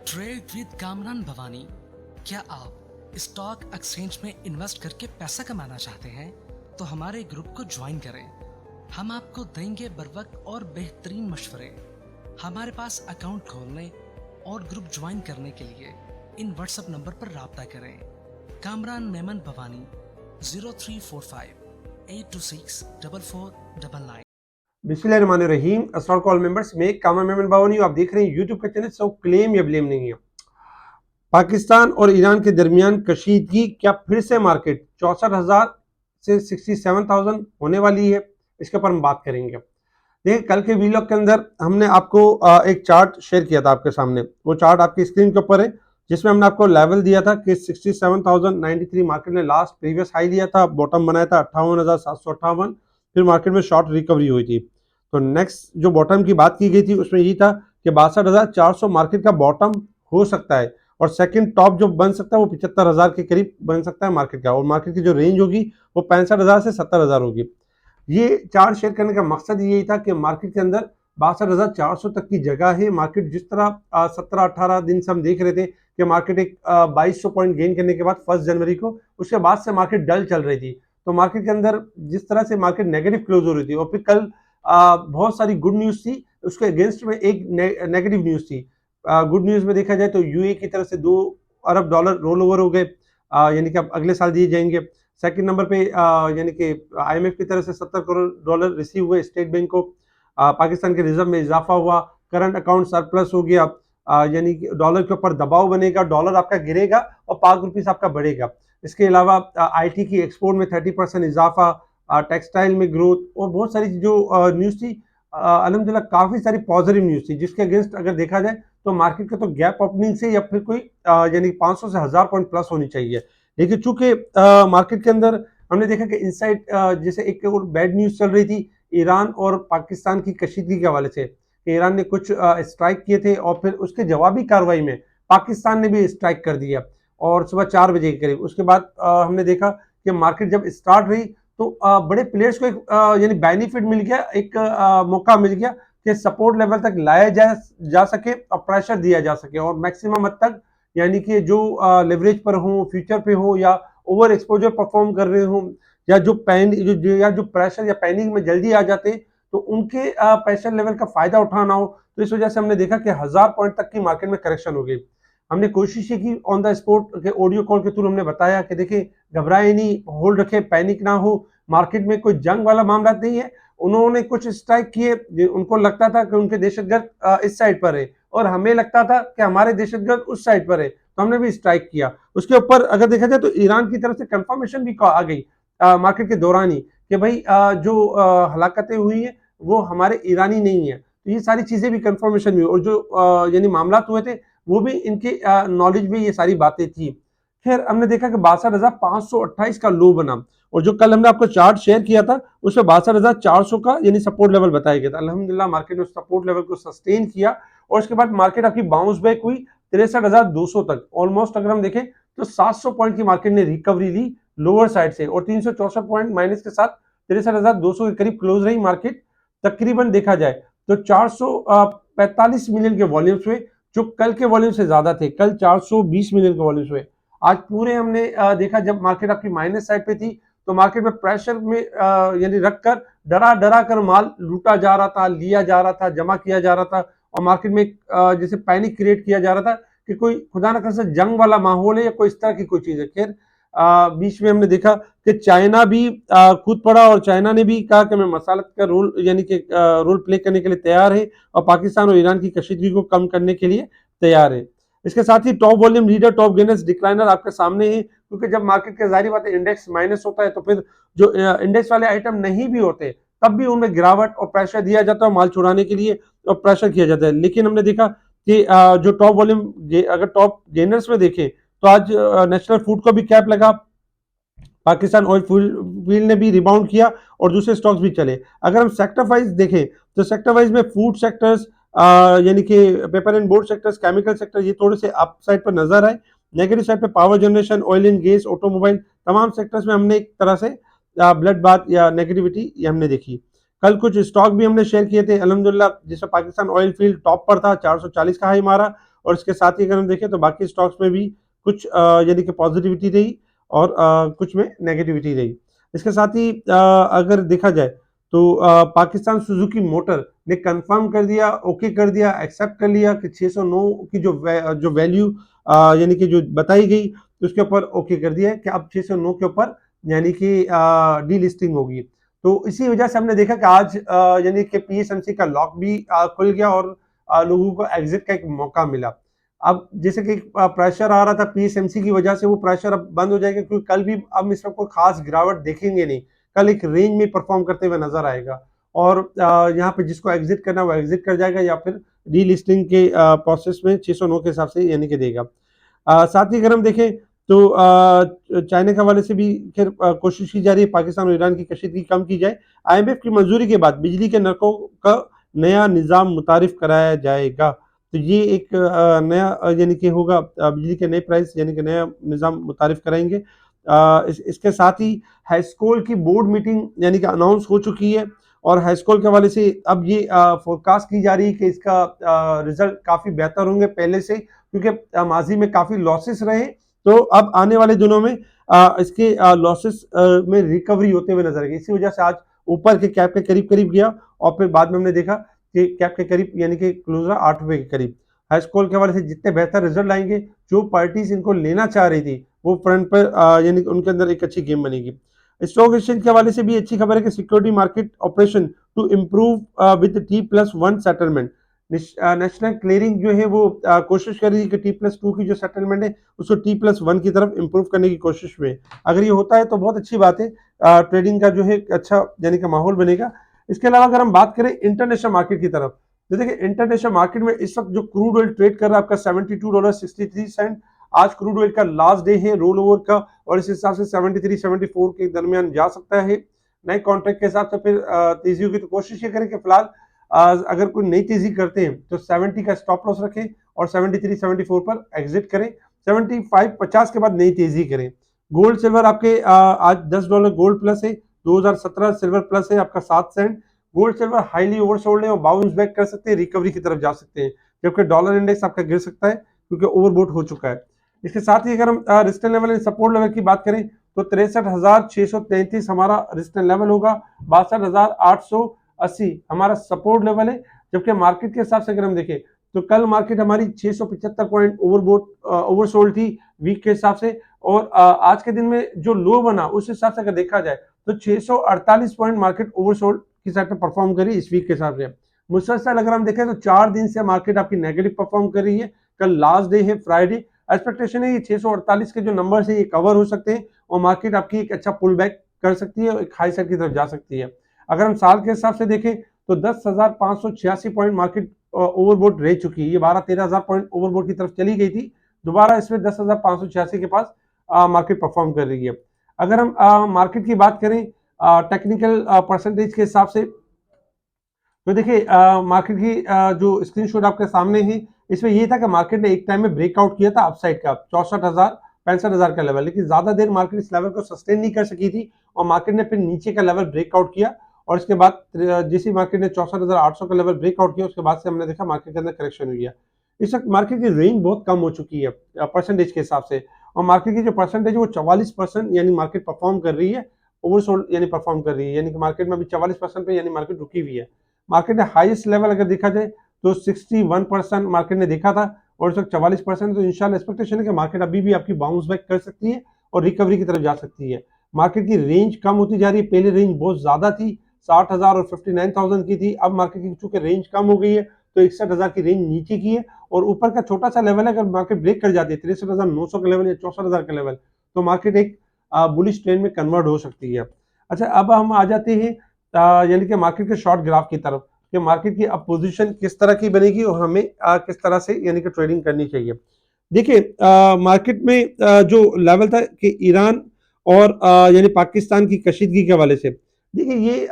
Trade with Kamran Bhavani. क्या आप stock exchange में इन्वेस्ट करके पैसा कमाना चाहते हैं तो हमारे ग्रुप को ज्वाइन करें। हम आपको देंगे बर वक्त और बेहतरीन मशवरे। हमारे पास अकाउंट खोलने और ग्रुप ज्वाइन करने के लिए इन व्हाट्सएप नंबर पर राब्ता करें। कामरान मेमन भवानी 0345 826 4499। बिस्मिल्लाहिर्रहमानिर्रहीम। अस्सलाम वालेकुम मेंबर्स, मैं कामरान मेमन भवानी हूं। आप देख रहे हैं यूट्यूब का चैनल। सो क्लेम या ब्लेम नहीं है। पाकिस्तान और ईरान के दरमियान कशीदगी क्या फिर से मार्केट 64,000 से 67,000 होने वाली है, इसके ऊपर हम बात करेंगे। देखिए, कल के वीलॉग के अंदर हमने आपको एक चार्ट शेयर किया था आपके सामने। वो चार्ट आपकी स्क्रीन के ऊपर है, जिसमें हमने आपको लेवल दिया था कि 67,093 मार्केट ने लास्ट प्रीवियस हाई लिया था, बॉटम बनाया था 58,758, फिर मार्केट में शॉर्ट रिकवरी हुई थी। तो नेक्स्ट जो बॉटम की बात की गई थी उसमें यही था कि 62,400 मार्केट का बॉटम हो सकता है, और सेकंड टॉप जो बन सकता है वो 75,000 के करीब बन सकता है मार्केट का, और मार्केट की जो रेंज होगी वो 65,000 से 70,000 होगी। ये चार्ट शेयर करने का मकसद यही था कि मार्केट के अंदर 62,400 तक की जगह है। मार्केट जिस तरह 17-18 दिन से हम देख रहे थे कि मार्केट एक 2200 पॉइंट गेन करने के बाद 1 जनवरी को, उसके बाद से मार्केट डल चल रही थी। तो मार्केट के अंदर जिस तरह से मार्केट नेगेटिव क्लोज हो रही थी, और फिर कल बहुत सारी गुड न्यूज थी, उसके अगेंस्ट में एक नेगेटिव न्यूज थी। गुड न्यूज में देखा जाए तो यूए की तरफ से $2 अरब रोल ओवर हो गए, यानी कि अब अगले साल दिए जाएंगे। सेकंड नंबर पे यानी कि आईएमएफ की तरफ से $70 करोड़ रिसीव हुए स्टेट बैंक को। पाकिस्तान के रिजर्व में इजाफा हुआ, करंट अकाउंट सरप्लस हो गया, यानी कि डॉलर के ऊपर दबाव बनेगा, डॉलर आपका गिरेगा और पाक रुपीस आपका बढ़ेगा। इसके अलावा आईटी की एक्सपोर्ट में 30% इजाफा, टेक्सटाइल में ग्रोथ, और बहुत सारी जो न्यूज़ थी, अल्हम्दुलिल्लाह काफ़ी सारी पॉजिटिव न्यूज़ थी, जिसके अगेंस्ट अगर देखा जाए तो मार्केट का तो गैप ओपनिंग से या फिर कोई यानी 500 से 1000 पॉइंट प्लस होनी चाहिए। लेकिन चूंकि मार्केट के अंदर हमने देखा कि इनसाइड जैसे एक और बैड न्यूज़ चल रही थी ईरान और पाकिस्तान की कशीदगी के हवाले से, कि ईरान ने कुछ स्ट्राइक किए थे और फिर उसके जवाबी कार्रवाई में पाकिस्तान ने भी स्ट्राइक कर दिया, और सुबह 4 बजे के करीब। उसके बाद हमने देखा कि मार्केट जब स्टार्ट रही तो बड़े प्लेयर्स को एक यानी बेनिफिट मिल गया, एक मौका मिल गया कि सपोर्ट लेवल तक लाया जा सके और प्रेशर दिया जा सके, और मैक्सिमम हद तक यानी कि जो लेवरेज पर हो, फ्यूचर पे हो, या ओवर एक्सपोजर परफॉर्म कर रहे हो, या जो प्रेशर या पैनिक में जल्दी आ जाते तो उनके प्रेशर लेवल का फायदा उठाना हो। तो इस वजह से हमने देखा कि 1000 पॉइंट तक की मार्केट में करेक्शन हो गई। हमने कोशिश की ऑन द स्पॉट के ऑडियो कॉल के थ्रू हमने बताया कि देखिए, घबराए नहीं, होल्ड रखे, पैनिक ना हो, मार्केट में कोई जंग वाला मामला नहीं है। उन्होंने कुछ स्ट्राइक किए, उनको लगता था कि उनके दहशतगर्द इस साइड पर है, और हमें लगता था कि हमारे दहशतगर्द उस साइड पर है, तो हमने भी स्ट्राइक किया। उसके ऊपर अगर देखा जाए तो ईरान की तरफ से कंफर्मेशन भी आ गई मार्केट के दौरान ही कि भाई जो हलाकतें हुई है वो हमारे ईरानी नहीं है। तो ये सारी चीजें भी कंफर्मेशन हुई, और जो यानी मामला हुए थे वो भी इनके नॉलेज में ये सारी बातें थी। फिर हमने देखा कि 62,528 का लो बना, और जो कल हमने आपको चार्ट शेयर किया था उसमें 62,400 का यानी सपोर्ट लेवल बताया गया था। अल्हम्दुलिल्लाह मार्केट ने सपोर्ट लेवल को सस्टेन किया, और उसके बाद मार्केट आपकी बाउंस बैक हुई 63,200 तक। ऑलमोस्ट अगर हम देखें तो 700 पॉइंट की मार्केट ने रिकवरी ली लोअर साइड से, और 364 पॉइंट माइनस के साथ 63,200 के करीब क्लोज रही मार्केट। तकरीबन देखा जाए तो 445 मिलियन के वॉल्यूम्स हुए, जो कल के वॉल्यूम से ज्यादा थे। कल 420 मिलियन के वॉल्यूम्स हुए। आज पूरे हमने देखा जब मार्केट आपकी माइनस साइड पे थी तो मार्केट में प्रेशर में यानी रखकर डरा डरा कर माल लूटा जा रहा था, लिया जा रहा था, जमा किया जा रहा था, और मार्केट में जैसे पैनिक क्रिएट किया जा रहा था कि कोई खुदा न खास्ता जंग वाला माहौल है या कोई इस तरह की कोई चीज है। खैर बीच में हमने देखा कि चाइना भी कूद पड़ा, और चाइना ने भी कहा कि मैं मसालत का रोल यानी कि रोल प्ले करने के लिए तैयार है, और पाकिस्तान और ईरान की कशीदगी को कम करने के लिए तैयार है। इसके साथ ही top volume leader, top gainers, decliner आपके सामने है, क्योंकि जब मार्केट के जाहिर बात है इंडेक्स माइनस होता है तो फिर जो इंडेक्स वाले आइटम नहीं भी होते तब भी उनमें गिरावट और प्रेशर दिया जाता है माल छुड़ाने के लिए, और प्रेशर किया जाता है। लेकिन हमने देखा कि जो टॉप वॉल्यूम अगर टॉप गेनर्स में देखें तो आज नेशनल फूड को भी कैप लगा, पाकिस्तान ऑयल फील्ड ने भी रिबाउंड किया, और दूसरे स्टॉक्स भी चले। अगर हम सेक्टर वाइज देखें तो सेक्टर वाइज में फूड सेक्टर्स यानी कि paper and board sectors, chemical sector, ये थोड़े से अप साइड पर नजर आए। नेगेटिव साइड पे power generation, oil and gas, automobile, तमाम सेक्टर्स में हमने एक तरह से ब्लड बाथ या नेगेटिविटी ये हमने देखी। कल कुछ स्टॉक भी हमने शेयर किए थे अल्हम्दुलिल्लाह, जिसमें पाकिस्तान ऑयल फील्ड टॉप पर था, 440 का हाई मारा, और इसके साथ ही अगर हम देखें तो बाकी स्टॉक्स में भी कुछ यानी कि पॉजिटिविटी रही और कुछ में नेगेटिविटी रही। इसके साथ ही अगर देखा जाए तो पाकिस्तान सुजुकी मोटर ने कंफर्म कर दिया, ओके कर दिया, एक्सेप्ट कर लिया कि 609 की जो वैल्यू यानी कि जो बताई गई उसके ऊपर ओके कर दिया है कि अब 609 के ऊपर यानी कि डी लिस्टिंग होगी। तो इसी वजह से हमने देखा कि आज यानी कि पीएसएमसी का लॉक भी खुल गया और लोगों को एग्जिट का एक मौका मिला। अब जैसे कि प्रेशर आ रहा था पीएसएमसी की वजह से, वो प्रेशर अब बंद हो जाएगा क्योंकि कल भी अब इसमें कोई खास गिरावट देखेंगे नहीं, कल एक रेंज में परफॉर्म करते हुए नजर आएगा और यहाँ पे जिसको एग्जिट करना वो एग्जिट कर जाएगा या फिर डीलिस्टिंग के प्रोसेस में 609 के हिसाब से यानी कि देगा। साथ ही अगर हम देखें तो चाइना के हवाले से भी खैर कोशिश की जा रही है पाकिस्तान और ईरान की कशीदगी कम की जाए। आईएमएफ की मंजूरी के बाद बिजली के नरकों का नया निज़ाम मुतारिफ कराया जाएगा। तो ये एक नया यानी कि होगा बिजली के नए प्राइस यानी कि नया निज़ाम मुतारिफ कराएंगे। इसके साथ ही हाईस्कूल की बोर्ड मीटिंग यानी कि अनाउंस हो चुकी है और हाईस्कूल के हवाले से अब ये फोरकास्ट की जा रही है कि इसका रिजल्ट काफ़ी बेहतर होंगे पहले से, क्योंकि माजी में काफ़ी लॉसेस रहे। तो अब आने वाले दिनों में इसके लॉसेस में रिकवरी होते हुए नजर आएगी। इसी वजह से आज ऊपर के कैप के करीब करीब गया और फिर बाद में हमने देखा कि कैप के करीब यानी कि क्लोजर 8 रुपए के करीब। हाई स्कूल के हवाले से जितने बेहतर रिजल्ट आएंगे, जो पार्टीज इनको लेना चाह रही थी वो फ्रंट पर यानी कि उनके अंदर एक अच्छी गेम बनेगी। स्टॉक एक्सचेंज के हवाले से भी अच्छी खबर है कि security market operation to improve with T+1 settlement. National clearing जो है वो कोशिश कर रही है कि T+2 की जो सेटलमेंट है उसको T+1 की तरफ इम्प्रूव करने की कोशिश में। अगर ये होता है तो बहुत अच्छी बात है, ट्रेडिंग का जो है अच्छा यानी कि माहौल बनेगा। इसके अलावा अगर हम बात करें इंटरनेशनल मार्केट की तरफ, तो देखिए इंटरनेशनल मार्केट में इस वक्त जो क्रूड ऑयल ट्रेड कर रहा है आपका $72.63। आज क्रूड ऑयल का लास्ट डे है रोल ओवर का और इस हिसाब से 73-74 के दरमियान जा सकता है नए कॉन्ट्रैक्ट के हिसाब से। फिर तेजी होगी तो कोशिश ये करें कि फिलहाल अगर कोई नई तेजी करते हैं तो 70 का स्टॉप लॉस रखें और 73-74 पर एग्जिट करें। 75-50 के बाद नई तेजी करें। गोल्ड सिल्वर आपके आज $10 गोल्ड प्लस है, 2017 सिल्वर प्लस है आपका 7 cent. Gold silver highly oversold है और बाउंस बैक कर सकते हैं, रिकवरी की तरफ जा सकते हैं, जबकि डॉलर इंडेक्स आपका गिर सकता है क्योंकि ओवरबोट हो चुका है। इसके साथ ही अगर हम resistance level and support level की बात करें तो 63,633 हमारा रेजिस्टेंस लेवल होगा, 62,880 हमारा सपोर्ट लेवल है। जबकि मार्केट के हिसाब से अगर हम देखें तो कल मार्केट हमारी 675 पॉइंट ओवरसोल्ड थी वीक के हिसाब से और आज के दिन में जो लो बना उस हिसाब से अगर देखा जाए तो 648 पॉइंट मार्केट ओवरसोल्ड की साइड पर परफॉर्म करी इस वीक के हिसाब से। मुसलसल अगर हम देखें तो 4 दिन से मार्केट आपकी नेगेटिव परफॉर्म कर रही है। कल लास्ट डे है फ्राइडे, एक्सपेक्टेशन है ये 648 के जो नंबर है ये कवर हो सकते हैं और मार्केट आपकी एक अच्छा पुल बैक कर सकती है और एक हाई साइड की तरफ जा सकती है। अगर हम साल के हिसाब से देखें तो 10,586 पॉइंट मार्केट ओवरबोट रह चुकी है। ये 12-13 पॉइंट ओवरबोट की तरफ चली गई थी, दोबारा इसमें 10,586 के पास मार्केट परफॉर्म कर रही है। अगर हम मार्केट की बात करें टेक्निकल परसेंटेज के हिसाब से तो देखिए मार्केट की जो स्क्रीनशॉट आपके सामने है इसमें ये था कि मार्केट ने एक टाइम में ब्रेकआउट किया था अपसाइड का 64,000-65,000 का लेवल, लेकिन ज्यादा देर मार्केट इस लेवल को सस्टेन नहीं कर सकी थी और मार्केट ने फिर नीचे का लेवल ब्रेकआउट किया और इसके बाद जैसे मार्केट ने 64,800 का लेवल ब्रेकआउट किया उसके बाद से हमने देखा मार्केट के अंदर करेक्शन हुई है। इस वक्त मार्केट की रेंज बहुत कम हो चुकी है परसेंटेज के हिसाब से और मार्केट की जो परसेंटेज है वो 44% यानी मार्केट परफॉर्म कर रही है, ओवरसोल्ड यानी परफॉर्म कर रही है, यानी कि मार्केट में अभी 44% पे यानी मार्केट रुकी हुई है। मार्केट ने हाईएस्ट लेवल अगर देखा जाए तो 61% मार्केट ने देखा था और इस वक्त 44%। तो इंशाल्लाह एक्सपेक्टेशन है कि मार्केट अभी भी आपकी बाउंस बैक कर सकती है और रिकवरी की तरफ जा सकती है। मार्केट की रेंज कम होती जा रही है, पहले रेंज बहुत ज्यादा थी 60,000 और 59,000 की थी, अब मार्केट की चूंकि रेंज कम हो गई है तो 61,000 की रेंज नीचे की है और ऊपर का छोटा सा लेवल है अगर मार्केट ब्रेक कर जाती है 63,900 का लेवल या 64,000 का लेवल तो मार्केट एक बुलिश ट्रेंड में कन्वर्ट हो सकती है। अच्छा अब हम आ जाते हैं यानी कि मार्केट के शॉर्ट ग्राफ की तरफ कि मार्केट की अब पोजीशन किस तरह की बनेगी और हमें किस तरह से यानी कि ट्रेडिंग करनी चाहिए। देखिए मार्केट में जो लेवल था कि ईरान और यानी पाकिस्तान की कशीदगी के हवाले से, देखिए ये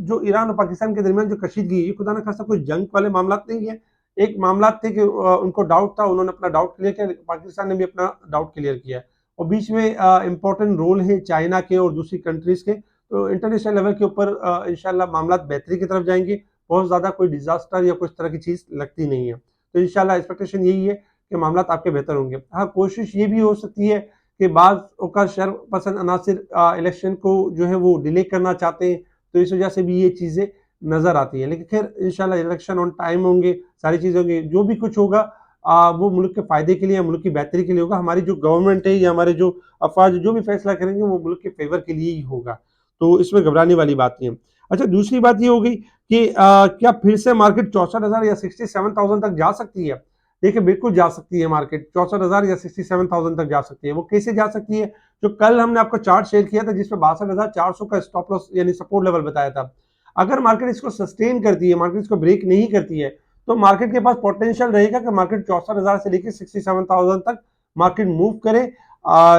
जो ईरान और पाकिस्तान के दरमियान जो कशीदगी ये खुदा ना खासा कोई जंग वाले मामला नहीं है। एक मामला थे कि उनको डाउट था, उन्होंने अपना डाउट क्लियर किया, पाकिस्तान ने भी अपना डाउट क्लियर किया और बीच में इंपॉर्टेंट रोल है चाइना के और दूसरी कंट्रीज के। तो इंटरनेशनल लेवल के ऊपर इंशाल्लाह मामला बेहतरी की तरफ जाएंगे, बहुत ज्यादा कोई डिजास्टर या कुछ तरह की चीज लगती नहीं है। तो इंशाल्लाह एक्सपेक्टेशन यही है कि मामला आपके बेहतर होंगे। हाँ, कोशिश ये भी हो सकती है कि बाज़ औक़ात शर पसंद अनासिर इलेक्शन को जो है वो डिले करना चाहते हैं, तो इस वजह से भी ये चीज़ें नज़र आती हैं। लेकिन खैर इंशाल्लाह इलेक्शन ऑन टाइम होंगे, सारी चीज़ें होंगी, जो भी कुछ होगा वो मुल्क के फ़ायदे के लिए या मुल्क की बेहतरी के लिए होगा। हमारी जो गवर्नमेंट है या हमारे जो अफ़वाज जो भी फैसला करेंगे वो मुल्क के फ़ेवर के लिए ही होगा, तो इसमें घबराने वाली बात नहीं है। अच्छा, दूसरी बात ये हो गई कि क्या फिर से मार्केट 64,000 या 67,000 तक जा सकती है? देखिए, बिल्कुल जा सकती है मार्केट 64,000 या 67,000 तक जा सकती है। वो कैसे जा सकती है? जो कल हमने आपको चार्ट शेयर किया था जिसमें 62,400 का स्टॉप लॉस यानी सपोर्ट लेवल बताया था। अगर मार्केट इसको सस्टेन करती है, मार्केट इसको ब्रेक नहीं करती है, तो मार्केट के पास पोटेंशियल रहेगा कि मार्केट 64,000 से लेकर 67,000 तक मार्केट मूव करे।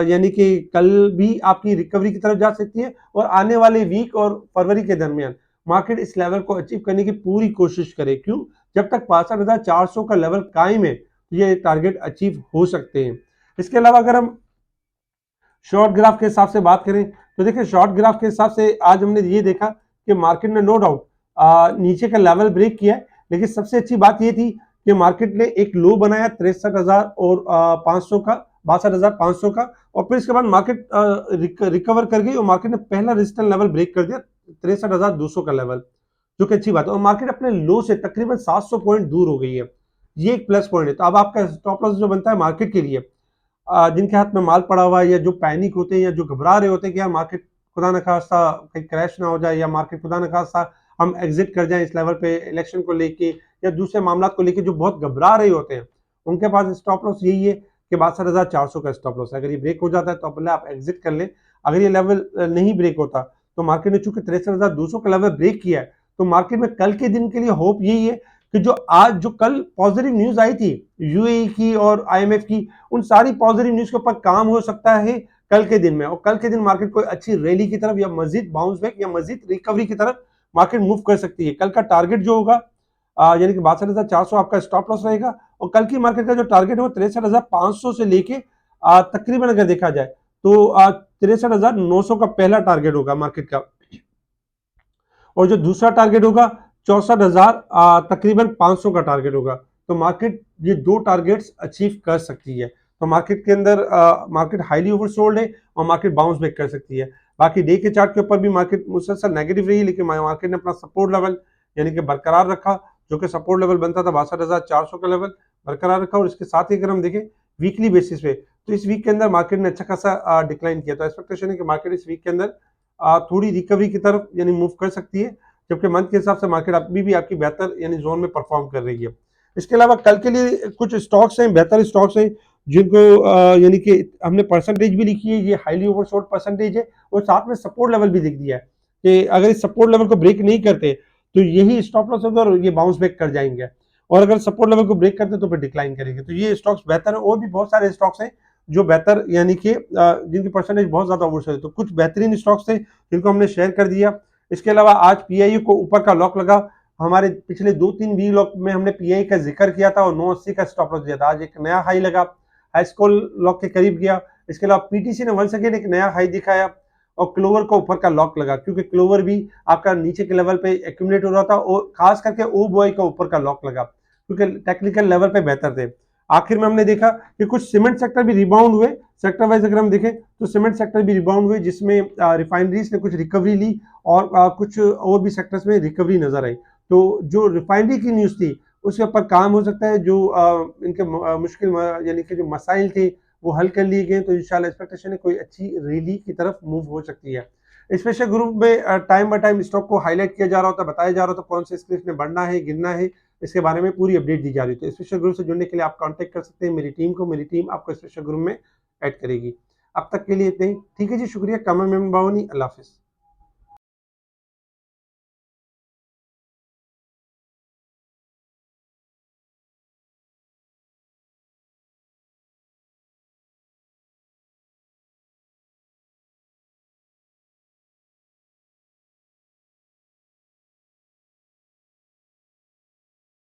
यानी कि कल भी आपकी रिकवरी की तरफ जा सकती है और आने वाले वीक और फरवरी के दरमियान मार्केट इस लेवल को अचीव करने की पूरी कोशिश करे। क्यों? जब तक 62,400 का लेवल कायम है, तो ये टारगेट अचीव हो सकते हैं। इसके अलावा अगर हम शॉर्ट ग्राफ के हिसाब से बात करें, तो देखिए शॉर्ट ग्राफ के हिसाब से आज हमने ये देखा कि मार्केट ने नो डाउट नीचे का लेवल ब्रेक किया है, लेकिन सबसे अच्छी बात ये थी कि मार्केट ने एक लो बनाया 63,000 और 500 का, 62,500 का, और फिर इसके बाद मार्केट रिकवर कर गई और मार्केट ने पहला रेजिस्टेंस लेवल ब्रेक कर दिया 63,200 का लेवल, जो कि अच्छी बात है। और मार्केट अपने लो से तकरीबन 700 पॉइंट दूर हो गई है, ये एक प्लस पॉइंट है। तो अब आपका स्टॉप लॉस जो बनता है मार्केट के लिए, जिनके हाथ में माल पड़ा हुआ है या जो पैनिक होते हैं या जो घबरा रहे होते हैं कि यार मार्केट खुदा न खास्ता कहीं क्रैश ना हो जाए या मार्केट खुदा न खास्ता हम एग्जिट कर जाएं इस लेवल पे इलेक्शन को लेके या दूसरे मामला को लेके, जो बहुत घबरा रहे होते हैं, उनके पास स्टॉप लॉस यही है कि 62,400 का स्टॉप लॉस है। अगर ये ब्रेक हो जाता है तो पहले आप एग्जिट कर लें। अगर ये लेवल नहीं ब्रेक होता तो मार्केट ने चूंकि 63,200 का लेवल ब्रेक किया है, तो मार्केट में कल के दिन के लिए होप यही है कि जो कल पॉजिटिव न्यूज आई थी यूएई की और आईएमएफ की, उन सारी पॉजिटिव न्यूज के ऊपर काम हो सकता है कल के दिन में, और कल के दिन मार्केट कोई अच्छी रैली की तरफ या मजीद बाउंस बैक या मजीद रिकवरी की तरफ मार्केट मूव कर सकती है। कल का टारगेट जो होगा यानी कि 62,400 आपका स्टॉप लॉस रहेगा, और कल की मार्केट का जो टारगेट है वो 63,500 से लेके तकरीबन अगर देखा जाए तो 63,900 का पहला टारगेट होगा मार्केट का, और जो दूसरा टारगेट होगा 64,000 तकरीबन 500 का टारगेट होगा। तो मार्केट ये दो टारगेट्स अचीव कर सकती है। तो मार्केट के अंदर मार्केट हाईली ओवरसोल्ड है और मार्केट बाउंस बैक कर सकती है। बाकी डे के चार्ट के ऊपर भी मार्केट मुसलसल नेगेटिव रही, लेकिन मार्केट ने अपना सपोर्ट लेवल यानी कि बरकरार रखा, जो कि सपोर्ट लेवल बनता था 62,400 का लेवल बरकरार रखा। और इसके साथ ही अगर हम देखें वीकली बेसिस पे, तो इस वीक के अंदर मार्केट ने अच्छा खासा डिक्लाइन किया। तो एक्सपेक्टेशन है कि मार्केट इस वीक के अंदर थोड़ी रिकवरी की तरफ यानी मूव कर सकती है, जबकि मंथ के हिसाब से मार्केट अभी भी आपकी बेहतर यानी जोन में परफॉर्म कर रही है। इसके अलावा कल के लिए कुछ स्टॉक्स हैं, बेहतर स्टॉक्स हैं, जिनको यानी कि हमने परसेंटेज भी लिखी है, ये हाईली ओवरसोल्ड परसेंटेज है, और साथ में सपोर्ट लेवल भी लिख दिया है कि अगर इस सपोर्ट लेवल को ब्रेक नहीं करते तो यही स्टॉप लॉस होगा और ये बाउंस बैक कर जाएंगे, और अगर सपोर्ट लेवल को ब्रेक करते तो फिर डिक्लाइन करेंगे। तो ये स्टॉक्स बेहतर है, और भी बहुत सारे स्टॉक्स हैं जो बेहतर यानी कि जिनकी परसेंटेज बहुत ज्यादा ओवरसोल्ड है। तो कुछ बेहतरीन स्टॉक्स थे जिनको हमने शेयर कर दिया। इसके अलावा आज पीआईयू को ऊपर का लॉक लगा। हमारे पिछले 2-3 वी लॉक में हमने पीआई का जिक्र किया था और 980 का स्टॉप लॉस दिया था। आज एक नया हाई लगा, हाईस्कॉल लॉक के करीब गया। इसके अलावा पीटीसी ने वंस अगेन एक नया हाई दिखाया, और क्लोवर का ऊपर का लॉक लगा, क्योंकि क्लोवर भी आपका नीचे के लेवल पे एक्यूमुलेट हो रहा था, और खास करके ओ बॉय का ऊपर का लॉक लगा क्योंकि टेक्निकल लेवल पे बेहतर थे। आखिर में हमने देखा कि कुछ सीमेंट सेक्टर भी रिबाउंड हुए। सेक्टर वाइज अगर हम देखें तो सीमेंट सेक्टर भी रिबाउंड हुए, जिसमें रिफाइनरीज ने कुछ रिकवरी ली और कुछ और भी सेक्टर्स में रिकवरी नजर आई। तो जो रिफाइनरी की न्यूज थी उसके ऊपर काम हो सकता है, जो इनके मुश्किल यानी कि जो मसाइल थे वो हल कर लिए गए। तो इंशाल्लाह एक्सपेक्टेशन है कोई अच्छी रैली की तरफ मूव हो सकती है। स्पेशल ग्रुप में टाइम बाय टाइम स्टॉक को हाईलाइट किया जा रहा होता है, बताया जा रहा होता है कौन से स्क्रिप्ट में बढ़ना है गिरना है, इसके बारे में पूरी अपडेट दी जा रही है। तो स्पेशल ग्रुप से जुड़ने के लिए आप कांटेक्ट कर सकते हैं मेरी टीम को, मेरी टीम आपको स्पेशल ग्रुप में ऐड करेगी। अब तक के लिए इतने ही, ठीक है जी, शुक्रिया। कामर मेमन बावनी, अल्लाह हाफिज।